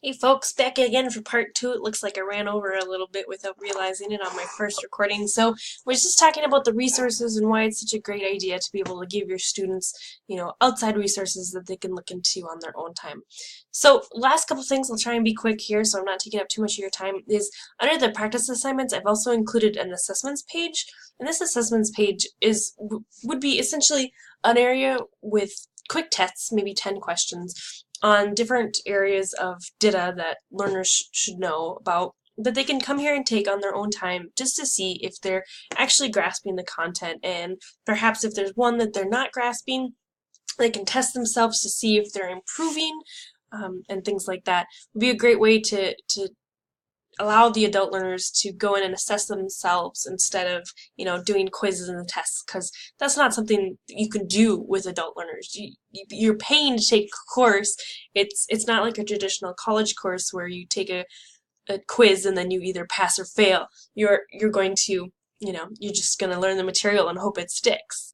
Hey folks, back again for part two. It looks like I ran over a little bit without realizing it on my first recording. So we're just talking about the resources and why it's such a great idea to be able to give your students, outside resources that they can look into on their own time. So last couple things, I'll try and be quick here so I'm not taking up too much of your time, is under the practice assignments, I've also included an assessments page. And this assessments page would be essentially an area with quick tests, maybe 10 questions, on different areas of data that learners should know about that they can come here and take on their own time just to see if they're actually grasping the content, and perhaps if there's one that they're not grasping, they can test themselves to see if they're improving, and things like that. It would be a great way to allow the adult learners to go in and assess themselves instead of doing quizzes and tests, because that's not something that you can do with adult learners. You're paying to take a course. It's not like a traditional college course where you take a quiz and then you either pass or fail. You're going to you're just going to learn the material and hope it sticks.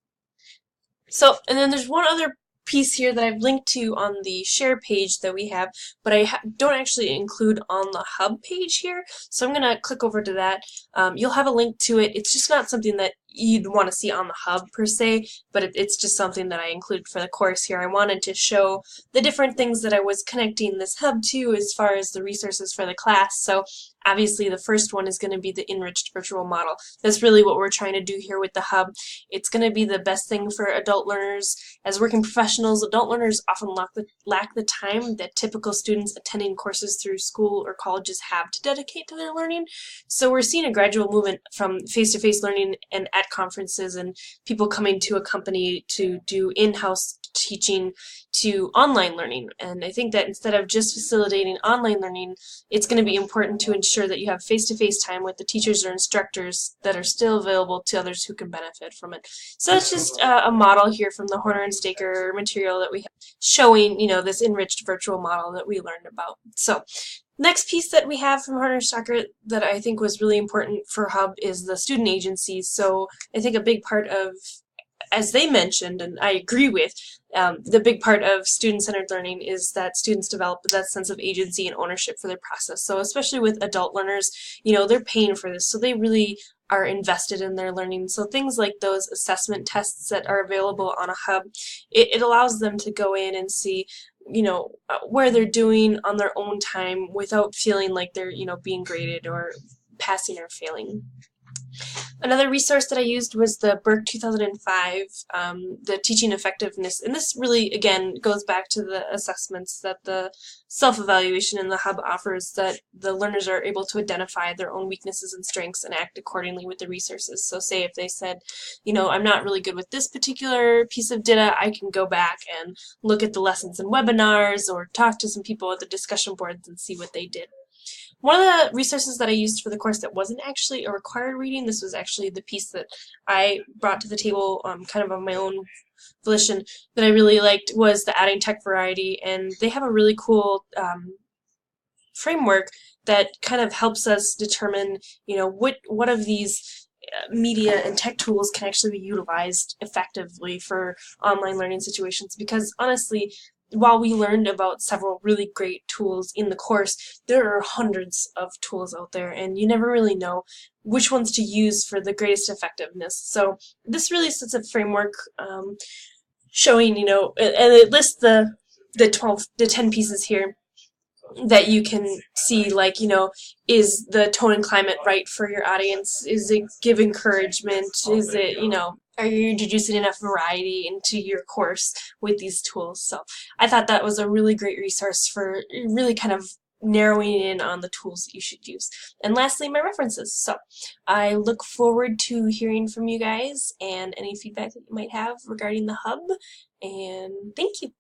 So, and then there's one other piece here that I've linked to on the share page that we have, but I don't actually include on the hub page here. So I'm going to click over to that. You'll have a link to it. It's just not something that you'd want to see on the hub per se, but it's just something that I included for the course here. I wanted to show the different things that I was connecting this hub to as far as the resources for the class. So obviously the first one is going to be the enriched virtual model. That's really what we're trying to do here with the hub. It's going to be the best thing for adult learners. As working professionals, adult learners often lack the time that typical students attending courses through school or colleges have to dedicate to their learning. So we're seeing a gradual movement from face-to-face learning and at conferences and people coming to a company to do in-house teaching to online learning. And I think that instead of just facilitating online learning, it's going to be important to ensure that you have face-to-face time with the teachers or instructors that are still available to others who can benefit from it. So it's just a model here from the Horner and Staker material that we have showing, this enriched virtual model that we learned about. So next piece that we have from Horner and Staker that I think was really important for Hub is the student agencies. So I think a big part of, as they mentioned, and I agree with, the big part of student-centered learning is that students develop that sense of agency and ownership for their process. So especially with adult learners, they're paying for this, so they really are invested in their learning. So things like those assessment tests that are available on a hub, it allows them to go in and see where they're doing on their own time without feeling like they're being graded or passing or failing. Another resource that I used was the Burke 2005, the teaching effectiveness, and this really, again, goes back to the assessments that the self-evaluation in the hub offers, that the learners are able to identify their own weaknesses and strengths and act accordingly with the resources. So say if they said, I'm not really good with this particular piece of data, I can go back and look at the lessons and webinars or talk to some people at the discussion boards and see what they did. One of the resources that I used for the course that wasn't actually a required reading, this was actually the piece that I brought to the table kind of on my own volition that I really liked, was the Adding Tech Variety, and they have a really cool framework that kind of helps us determine, what of these media and tech tools can actually be utilized effectively for online learning situations, because honestly, while we learned about several really great tools in the course, there are hundreds of tools out there, and you never really know which ones to use for the greatest effectiveness. So this really sets a framework showing, and it lists the 10 pieces here that you can see, like, is the tone and climate right for your audience? Is it give encouragement? Is it, are you introducing enough variety into your course with these tools? So I thought that was a really great resource for really kind of narrowing in on the tools that you should use. And lastly, my references. So I look forward to hearing from you guys and any feedback that you might have regarding the hub, and thank you.